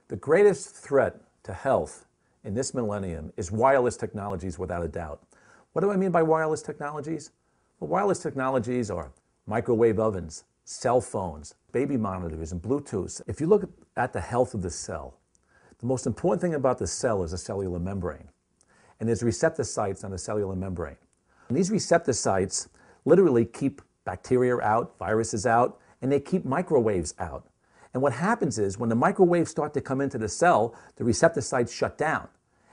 The greatest threat to health in this millennium is wireless technologies, without a doubt. What do I mean by wireless technologies? Well, wireless technologies are microwave ovens, cell phones, baby monitors, and Bluetooth. If you look at the health of the cell, the most important thing about the cell is the cellular membrane. And there's receptor sites on the cellular membrane. And these receptor sites literally keep bacteria out, viruses out, and they keep microwaves out. And what happens is when the microwaves start to come into the cell, the receptor sites shut down.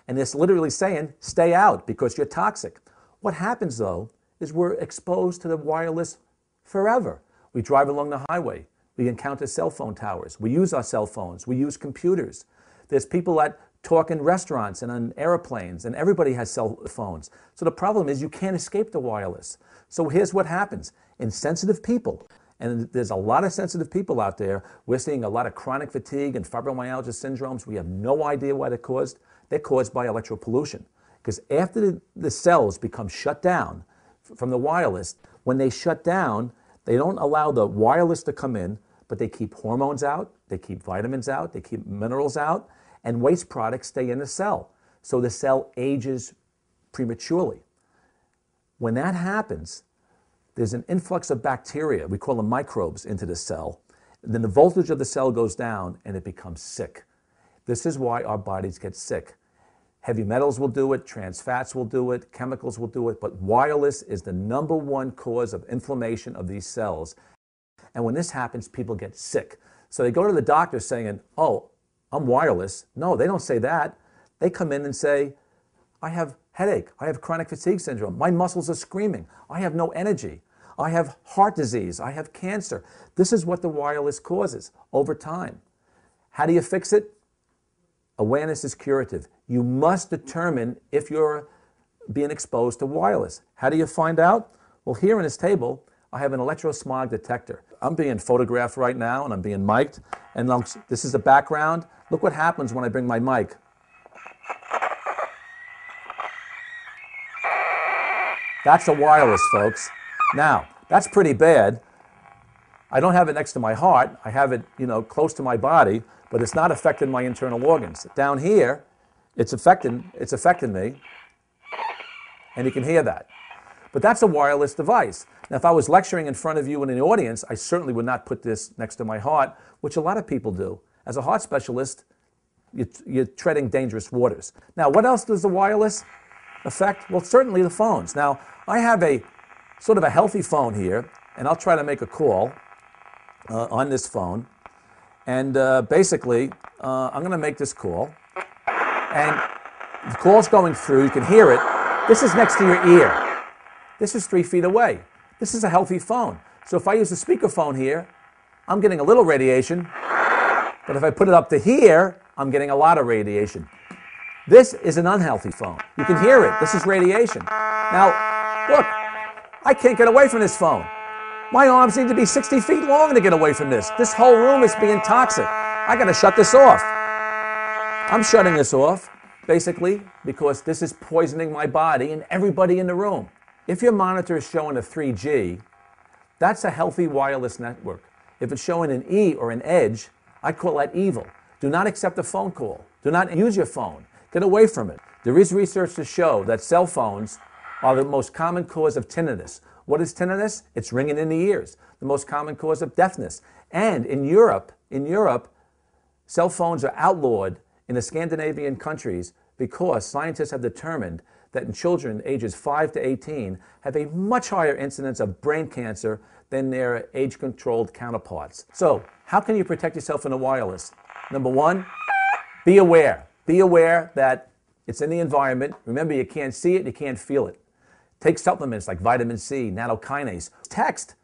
And it's literally saying, stay out because you're toxic. What happens though is we're exposed to the wireless forever. We drive along the highway. We encounter cell phone towers. We use our cell phones. We use computers. There's people that talk in restaurants and on airplanes, and everybody has cell phones. So the problem is you can't escape the wireless. So here's what happens. In sensitive people, and there's a lot of sensitive people out there, we're seeing a lot of chronic fatigue and fibromyalgia syndromes. We have no idea why they're caused. They're caused by electropollution. Because after the cells become shut down from the wireless, when they shut down, they don't allow the wireless to come in, but they keep hormones out, they keep vitamins out, they keep minerals out, and waste products stay in the cell. So the cell ages prematurely. When that happens, there's an influx of bacteria, we call them microbes, into the cell. Then the voltage of the cell goes down and it becomes sick. This is why our bodies get sick. Heavy metals will do it, trans fats will do it, chemicals will do it, but wireless is the #1 cause of inflammation of these cells. And when this happens, people get sick. So they go to the doctor saying, oh, I'm wireless. No, they don't say that. They come in and say, I have headache, I have chronic fatigue syndrome, my muscles are screaming, I have no energy, I have heart disease, I have cancer. This is what the wireless causes over time. How do you fix it? Awareness is curative. You must determine if you're being exposed to wireless. How do you find out? Well, here in this table, I have an electrosmog detector. I'm being photographed right now and I'm being mic'd. And this is the background. Look what happens when I bring my mic. That's a wireless, folks. Now, that's pretty bad. I don't have it next to my heart. I have it, close to my body, but it's not affecting my internal organs. Down here, it's affecting me, and you can hear that. But that's a wireless device. Now, if I was lecturing in front of you in the audience, I certainly would not put this next to my heart, which a lot of people do. As a heart specialist, you're treading dangerous waters. Now, what else does the wireless affect? Well, certainly the phones. Now, I have a sort of a healthy phone here, and I'll try to make a call on this phone. And basically, I'm going to make this call. And the call's going through. You can hear it. This is next to your ear. This is 3 feet away. This is a healthy phone. So if I use a speakerphone here, I'm getting a little radiation. But if I put it up to here, I'm getting a lot of radiation. This is an unhealthy phone. You can hear it. This is radiation. Now, look, I can't get away from this phone. My arms need to be 60 feet long to get away from this. This whole room is being toxic. I got to shut this off. I'm shutting this off, basically, because this is poisoning my body and everybody in the room. If your monitor is showing a 3G, that's a healthy wireless network. If it's showing an E or an edge, I call that evil. Do not accept a phone call. Do not use your phone. Get away from it. There is research to show that cell phones are the most common cause of tinnitus. What is tinnitus? It's ringing in the ears. The most common cause of deafness. And in Europe, cell phones are outlawed in the Scandinavian countries because scientists have determined that in children ages 5 to 18 have a much higher incidence of brain cancer than their age-controlled counterparts. So, how can you protect yourself in the wireless? Number 1, be aware. Be aware that it's in the environment. Remember, you can't see it, you can't feel it. Take supplements like vitamin C, nattokinase. Text.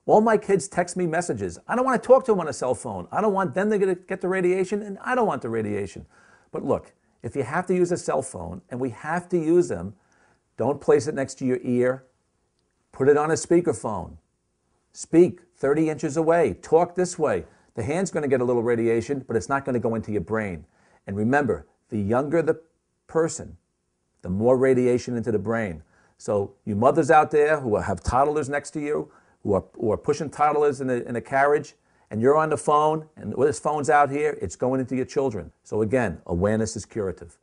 All my kids text me messages. I don't want to talk to them on a cell phone. I don't want them to get the radiation, and I don't want the radiation. But look, if you have to use a cell phone, and we have to use them, don't place it next to your ear. Put it on a speakerphone. Speak 30 inches away. Talk this way. The hand's going to get a little radiation, but it's not going to go into your brain. And remember, the younger the person, the more radiation into the brain. So you mothers out there who have toddlers next to you, who are pushing toddlers in a carriage, and you're on the phone, and this phone's out here, it's going into your children. So again, awareness is curative.